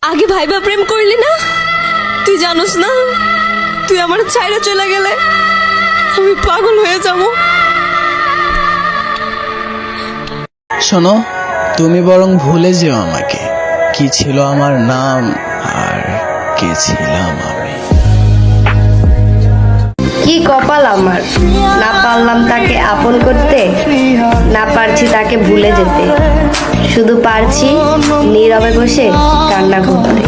আগে ভাইবা প্রেম করলি না? তুই জানোস না, তুই আমার ছাইরা চলে গেলে আমি পাগল হয়ে যাব। শোনো, তুমি বরং ভুলে যেও আমাকে, কি ছিল আমার নাম আর কে ছিলাম আমি। কি কপাল আমার, না পারলাম তাকে আপন করতে, না পারছি তাকে ভুলে যেতে, শুধু পারছি নীরবে বসে কান্না করতে।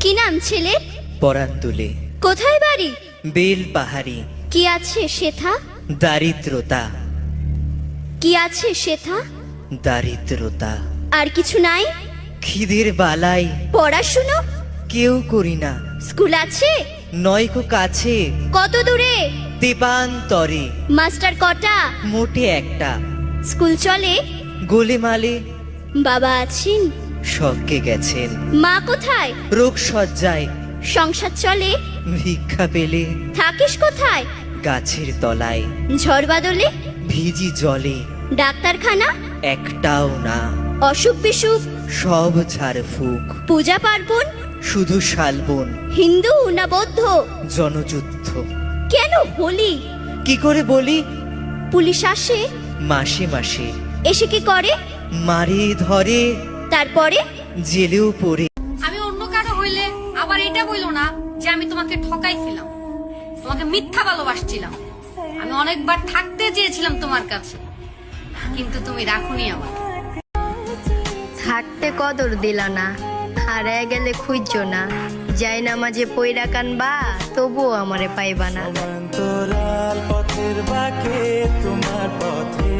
কি নাম ছেলে? পরাণ তুলে কোথায় বাড়ি? বেল পাহাড়ি। কি আছে সেথা? দারিদ্রতা, কি আছে সেথা? দারিদ্রতা। আর কিছু নাই? খিদের বালাই পড়াশুনো? কেউ করি না, স্কুল আছে? নয়কো কাছে কত দূরে? দেবান্তরে। মাস্টার কটা? মোটে একটা। স্কুল চলে? গোলেমালে বাবা আছেন? স্বর্গে গেছেন। মা কোথায়? রোগ সজ্জায় সংসার চলে? ভিক্ষা পেলে থাকিস কোথায়? গাছের তলায়। ঝড় বাদলে? ভিজি জলে ডাক্তারখানা? একটাও না, অসুখ বিসুখ? সব ঝাড় ফুক। পূজা পার্বণ? শুধু শালবন, হিন্দু না বৌদ্ধ? জনযুদ্ধ। কেন হোলি? কি করে বলি? পুলিশ আসে? মাসে মাসে এসে কি করে? মারে ধরে, তারপরে? জেলেও পড়ে। আমি অন্য কারো হইলে আবার এটা বইলো না যে আমি তোমাকে ঠকাইছিলাম, তোমাকে মিথ্যা ভালোবাসছিলাম। আমি অনেকবার থাকতে চেয়েছিলাম তোমার কাছে, কিন্তু তুমি রাখুনি আমাকে। থাকতে কদর দিল না, হারায় গেলে খুঁজছো না, যাই না মাঝে পইরা কানবা তবুও আমারে পাইবা না। সমান্তরাল পথের বাঁকে তোমার পথে